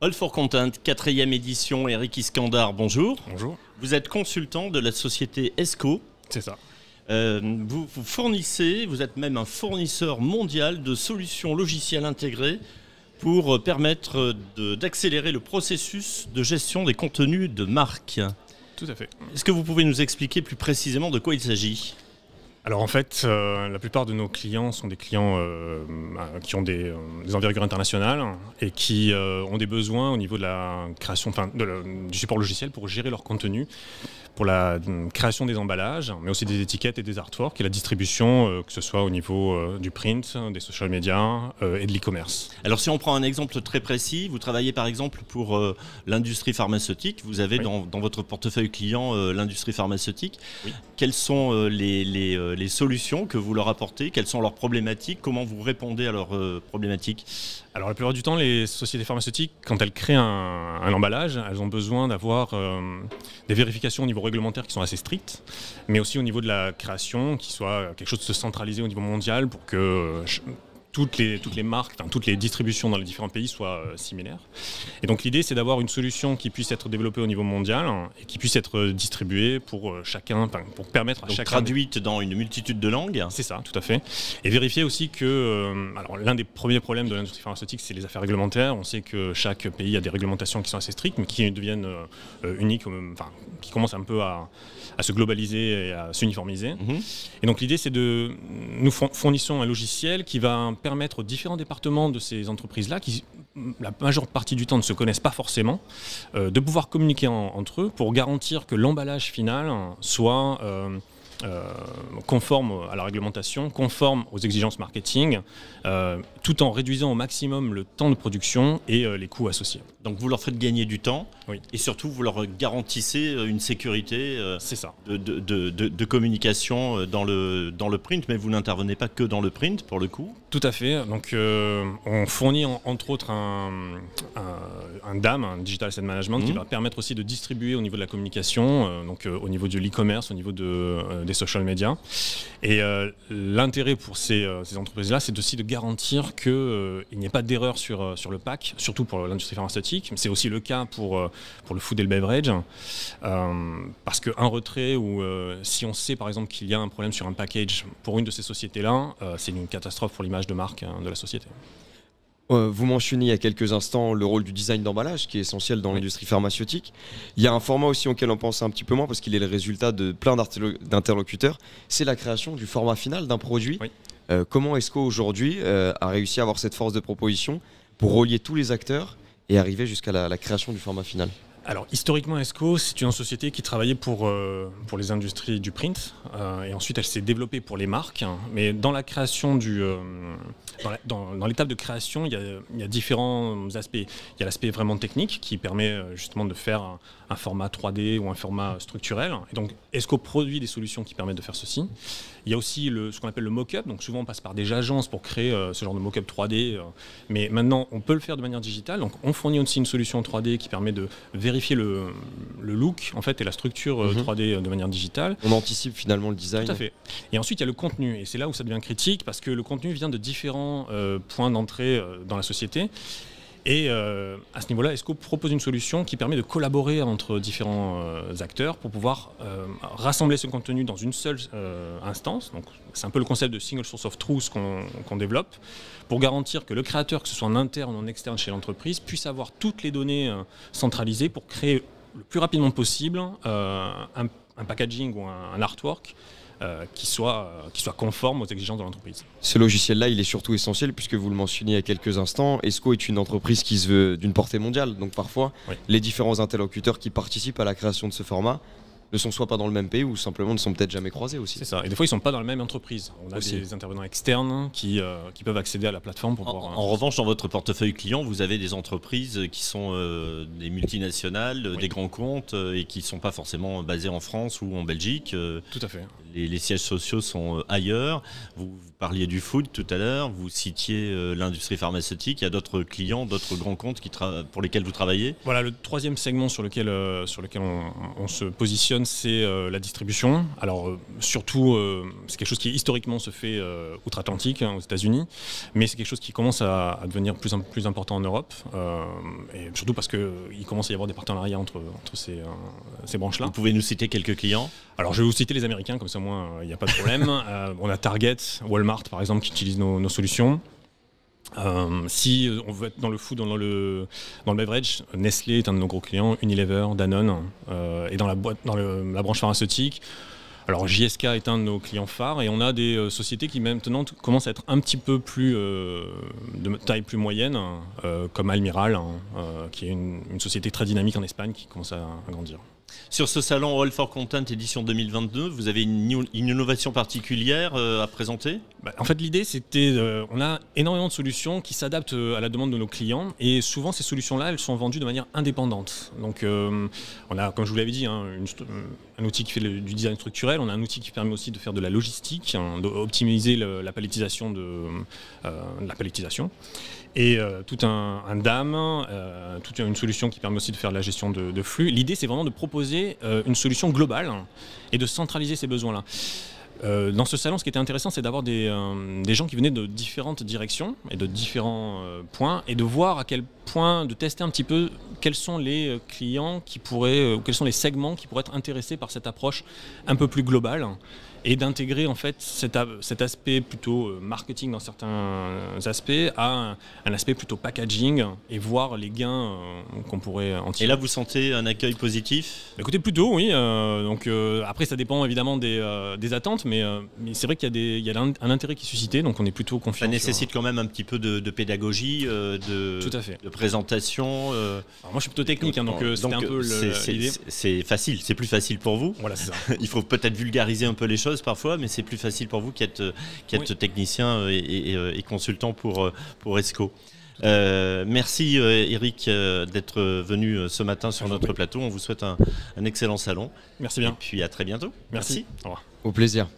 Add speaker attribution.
Speaker 1: All for Content, 4e édition, Eric Iskandar, bonjour.
Speaker 2: Bonjour.
Speaker 1: Vous êtes consultant de la société ESCO.
Speaker 2: C'est ça.
Speaker 1: Vous fournissez, vous êtes même un fournisseur mondial de solutions logicielles intégrées pour permettre d'accélérer le processus de gestion des contenus de marque.
Speaker 2: Tout à fait.
Speaker 1: Est-ce que vous pouvez nous expliquer plus précisément de quoi il s'agit ?
Speaker 2: Alors en fait, la plupart de nos clients sont des clients qui ont des envergures internationales et qui ont des besoins au niveau de la création, du support logiciel pour gérer leur contenu, pour la création des emballages, mais aussi des étiquettes et des artworks et la distribution, que ce soit au niveau du print, des social media et de l'e-commerce.
Speaker 1: Alors si on prend un exemple très précis, vous travaillez par exemple pour l'industrie pharmaceutique, vous avez dans votre portefeuille client l'industrie pharmaceutique.
Speaker 2: Oui.
Speaker 1: Quelles sont les solutions que vous leur apportez? Quelles sont leurs problématiques? Comment vous répondez à leurs problématiques?
Speaker 2: Alors la plupart du temps, les sociétés pharmaceutiques, quand elles créent un emballage, elles ont besoin d'avoir des vérifications au niveau réglementaire qui sont assez strictes, mais aussi au niveau de la création, qui soit quelque chose de centralisé au niveau mondial pour que toutes les marques, toutes les distributions dans les différents pays soient similaires. Et donc l'idée, c'est d'avoir une solution qui puisse être développée au niveau mondial et qui puisse être distribuée pour chacun, pour permettre à
Speaker 1: donc
Speaker 2: chacun...
Speaker 1: traduite dans une multitude de langues.
Speaker 2: C'est ça, tout à fait. Et vérifier aussi que... alors l'un des premiers problèmes de l'industrie pharmaceutique, c'est les affaires réglementaires. On sait que chaque pays a des réglementations qui sont assez strictes, mais qui deviennent uniques, qui commencent un peu à se globaliser et à s'uniformiser. Et donc l'idée, c'est de... Nous fournissons un logiciel qui va permettre aux différents départements de ces entreprises-là, qui la majeure partie du temps ne se connaissent pas forcément, de pouvoir communiquer entre eux pour garantir que l'emballage final soit conforme à la réglementation, conforme aux exigences marketing, tout en réduisant au maximum le temps de production et les coûts associés.
Speaker 1: Donc vous leur faites gagner du temps,
Speaker 2: oui.
Speaker 1: Et surtout vous leur garantissez une sécurité
Speaker 2: c'est ça.
Speaker 1: de communication dans le print, mais vous n'intervenez pas que dans le print pour le coup.
Speaker 2: Tout à fait. Donc on fournit entre autres un DAM, un Digital Asset Management, qui va permettre aussi de distribuer au niveau de la communication, au niveau de l'e-commerce, au niveau des social media. Et l'intérêt pour ces entreprises-là, c'est aussi de garantir qu'il n'y ait pas d'erreur sur le pack, surtout pour l'industrie pharmaceutique. C'est aussi le cas pour le food et le beverage, parce qu'un retrait ou si on sait par exemple qu'il y a un problème sur un package pour une de ces sociétés-là, c'est une catastrophe pour l'image de marque de la société.
Speaker 3: Vous mentionniez il y a quelques instants le rôle du design d'emballage qui est essentiel dans l'industrie pharmaceutique. Il y a un format aussi auquel on pense un petit peu moins parce qu'il est le résultat de plein d'interlocuteurs. C'est la création du format final d'un produit.
Speaker 2: Oui.
Speaker 3: Comment ESCO aujourd'hui a réussi à avoir cette force de proposition pour relier tous les acteurs et arriver jusqu'à la création du format final?
Speaker 2: Alors historiquement, ESCO, c'est une société qui travaillait pour les industries du print et ensuite elle s'est développée pour les marques. Mais dans la création dans l'étape de création, il y a différents aspects. Il y a l'aspect vraiment technique qui permet justement de faire un format 3D ou un format structurel. Et donc ESCO produit des solutions qui permettent de faire ceci. Il y a aussi ce qu'on appelle le mock-up. Donc souvent on passe par des agences pour créer ce genre de mock-up 3D. Mais maintenant on peut le faire de manière digitale. Donc on fournit aussi une solution 3D qui permet de vérifier le look en fait, et la structure 3D de manière digitale.
Speaker 3: On anticipe finalement le design.
Speaker 2: Tout à fait. Et ensuite il y a le contenu. Et c'est là où ça devient critique parce que le contenu vient de différents points d'entrée dans la société. Et à ce niveau-là, ESCO propose une solution qui permet de collaborer entre différents acteurs pour pouvoir rassembler ce contenu dans une seule instance. Donc, c'est un peu le concept de single source of truth qu'on développe pour garantir que le créateur, que ce soit en interne ou en externe chez l'entreprise, puisse avoir toutes les données centralisées pour créer le plus rapidement possible un packaging ou un artwork qui soit conforme aux exigences de l'entreprise.
Speaker 3: Ce logiciel-là, il est surtout essentiel puisque vous le mentionniez il y a quelques instants, ESCO est une entreprise qui se veut d'une portée mondiale. Donc parfois, les différents interlocuteurs qui participent à la création de ce format ne sont soit pas dans le même pays ou simplement ne sont peut-être jamais croisés aussi.
Speaker 2: C'est ça. Et des fois, ils ne sont pas dans la même entreprise. On a des intervenants externes qui peuvent accéder à la plateforme pour pouvoir...
Speaker 1: En revanche, dans votre portefeuille client, vous avez des entreprises qui sont des multinationales, des grands comptes et qui ne sont pas forcément basées en France ou en Belgique.
Speaker 2: Tout à fait.
Speaker 1: les sièges sociaux sont ailleurs. Vous parliez du food tout à l'heure, vous citiez l'industrie pharmaceutique. Il y a d'autres clients, d'autres grands comptes pour lesquels vous travaillez?
Speaker 2: Voilà, le troisième segment sur lequel on se positionne, c'est la distribution. Alors surtout, c'est quelque chose qui historiquement se fait outre-Atlantique, aux États-Unis, mais c'est quelque chose qui commence à devenir plus important en Europe, et surtout parce qu'il commence à y avoir des partenariats entre ces branches-là.
Speaker 1: Vous pouvez nous citer quelques clients?
Speaker 2: Alors je vais vous citer les Américains, comme ça moi il n'y a pas de problème. On a Target, Walmart par exemple qui utilisent nos solutions. Si on veut être dans le food, dans le beverage, Nestlé est un de nos gros clients, Unilever, Danone, et dans la branche pharmaceutique. Alors JSK est un de nos clients phares et on a des sociétés qui maintenant commencent à être un petit peu plus de taille plus moyenne, comme Almiral, qui est une société très dynamique en Espagne qui commence à grandir.
Speaker 1: Sur ce salon All for Content édition 2022, vous avez une innovation particulière à présenter?
Speaker 2: En fait, l'idée, c'était, on a énormément de solutions qui s'adaptent à la demande de nos clients et souvent ces solutions-là, elles sont vendues de manière indépendante. Donc, on a, comme je vous l'avais dit, un outil qui fait du design structurel, on a un outil qui permet aussi de faire de la logistique, d'optimiser la palettisation la palettisation. Et tout un DAM, toute une solution qui permet aussi de faire de la gestion de flux. L'idée, c'est vraiment de proposer une solution globale et de centraliser ces besoins-là. Dans ce salon, ce qui était intéressant, c'est d'avoir des gens qui venaient de différentes directions et de différents points et de voir à quel point, de tester un petit peu quels sont les clients qui pourraient, ou quels sont les segments qui pourraient être intéressés par cette approche un peu plus globale et d'intégrer en fait cet aspect plutôt marketing dans certains aspects à un aspect plutôt packaging et voir les gains qu'on pourrait en tirer.
Speaker 1: Et là, vous sentez un accueil positif?
Speaker 2: Écoutez, plutôt, oui. Donc, après, ça dépend évidemment des attentes, mais c'est vrai qu'il y a un intérêt qui est suscité, donc on est plutôt confiant.
Speaker 1: Ça nécessite quand même un petit peu de pédagogie,
Speaker 2: Tout à fait.
Speaker 1: de présentation.
Speaker 2: Alors moi, je suis plutôt technique, donc c'était un peu l'idée.
Speaker 1: C'est facile, c'est plus facile pour vous.
Speaker 2: Voilà, c'est ça.
Speaker 1: Il faut peut-être vulgariser un peu les choses parfois, mais c'est plus facile pour vous qui êtes technicien et consultant pour ESCO. Merci Eric d'être venu ce matin sur notre plateau. On vous souhaite un excellent salon.
Speaker 2: Merci bien.
Speaker 1: Et puis à très bientôt.
Speaker 2: Merci. Au revoir.
Speaker 3: Au plaisir.